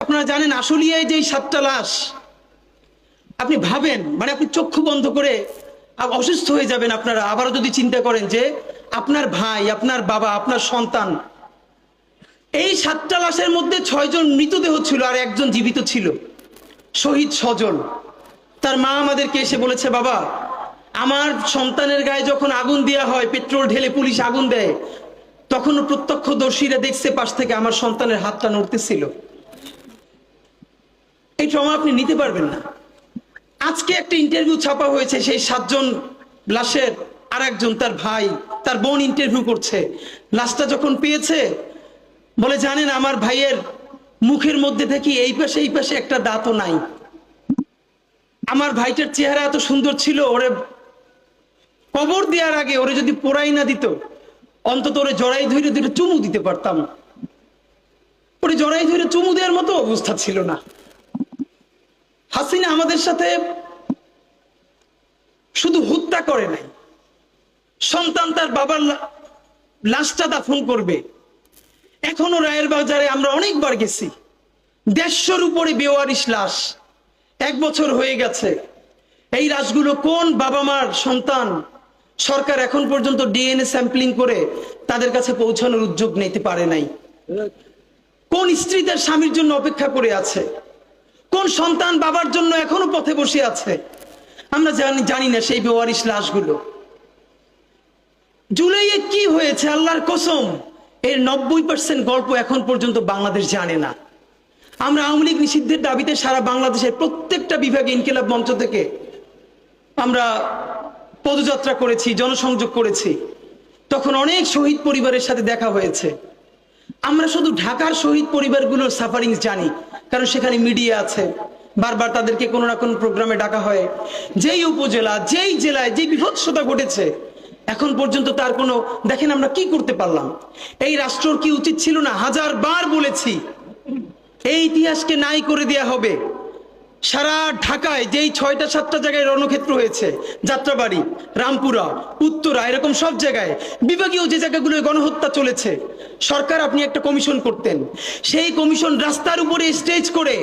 আপনারা জানেন আশুলিয়ায় যে 7টা লাশ, আপনি ভাবেন, মানে আপনি চক্ষু বন্ধ করে অসুস্থ হয়ে যাবেন। আপনারা আবারও যদি চিন্তা করেন যে আপনার ভাই, আপনার বাবা, আপনার সন্তান, এই 7টা লাশের মধ্যে 6 জন মৃতদেহ ছিল আর একজন জীবিত ছিল, শহীদ স্বজন। তার মা আমাদেরকে এসে বলেছে, বাবা আমার সন্তানের গায়ে যখন আগুন দেওয়া হয়, পেট্রোল ঢেলে পুলিশ আগুন দেয়, তখন প্রত্যক্ষদর্শীরা দেখছে পাশ থেকে আমার সন্তানের হাতটা নড়তেছিল। এই ট্রমা আপনি নিতে পারবেন না। আজকে একটা ইন্টারভিউ ছাপা হয়েছে, সেই 7 জন লাশের আর একজন, তার ভাই, তার বোন ইন্টারভিউ করছে। লাশটা যখন পেয়েছে বলে, জানেন আমার ভাইয়ের মুখের মধ্যে থেকে এই পাশে একটা দাঁতও নাই। আমার ভাইটার চেহারা এত সুন্দর ছিল, ওরে কবর দেওয়ার আগে ওরে যদি পোড়াই না দিত, অন্তত ওরে জড়াই ধরে ধরে চুমু দিতে পারতাম। ওরে জড়াই ধরে চুমু দেওয়ার মতো অবস্থা ছিল না। হাসিনা আমাদের সাথে শুধু হত্যা করে নাই, সন্তান তার বাবার লাশটা দাফন করবে। এখনো রায়ের বাজারে আমরা অনেকবার গেছি, 150-র উপরে বেওয়ারিশ লাশ, 1 বছর হয়ে গেছে। এই লাশগুলো কোন বাবা মার সন্তান, সরকার এখন পর্যন্ত ডিএনএ স্যাম্পলিং করে তাদের কাছে পৌঁছানোর উদ্যোগ নিতে পারে নাই। কোন স্ত্রী তার স্বামীর জন্য অপেক্ষা করে আছে, কোন সন্তান বাবার জন্য এখনো পথে বসে আছে, আমরা জানি না সেই বেওয়ারিশ লাশগুলো। জুলাইয়ে কি হয়েছে আল্লাহর কসম, এর 90% গল্প এখন পর্যন্ত বাংলাদেশ জানে না। আমরা আওয়ামী লীগ নিষিদ্ধের দাবিতে সারা বাংলাদেশের প্রত্যেকটা বিভাগে ইনকিলাব মঞ্চ থেকে আমরা পদযাত্রা করেছি, জনসংযোগ করেছি। তখন অনেক শহীদ পরিবারের সাথে দেখা হয়েছে। আমরা শুধু ঢাকার শহীদ পরিবারগুলোর সাফারিং জানি, কারণ সেখানে মিডিয়া আছে, বারবার তাদেরকে কোনো না কোনো প্রোগ্রামে ডাকা হয়। যেই উপজেলা, যেই জেলায় যে বিভৎসতা ঘটেছে, এখন পর্যন্ত তার কোনো, দেখেন আমরা কি করতে পারলাম। এই রাষ্ট্রর কি উচিত ছিল না, 1000 বার বলেছি, এই ইতিহাসকে নাই করে দেয়া হবে। সারা ঢাকায় যেই 6টা 7টা জায়গায় রণক্ষেত্র হয়েছে, যাত্রাবাড়ি, রামপুরা, উত্তরা, এরকম সব জায়গায় বিভাগীয় যে জায়গাগুলোয় গণহত্যা চলেছে, সরকার আপনি একটা কমিশন করতেন। সেই কমিশন রাস্তার উপরে স্টেজ করে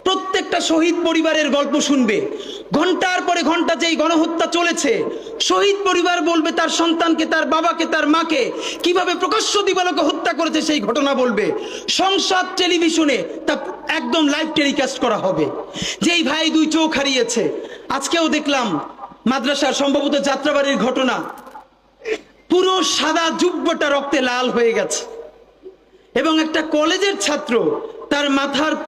প্রত্যেকটা শহীদ পরিবারের গল্প শুনবে। ঘন্টার পরে ঘন্টা যেই গণহত্যা চলেছে, শহীদ পরিবার বলবে তার সন্তানকে, তার বাবাকে, তার মাকে কিভাবে প্রকাশ্য দিবালোকে হত্যা করেছে সেই ঘটনা বলবে। সংসদ টেলিভিশনে তা একদম লাইভ টেলিকাস্ট করা হবে। যেই ভাই 2 চোখ হারিয়েছে, আজকেও দেখলাম মাদ্রাসার সম্ভবত যাত্রাবাড়ির ঘটনা, পুরো সাদা জুব্বটা রক্তে লাল হয়ে গেছে, এবং একটা কলেজের ছাত্র তার মাথার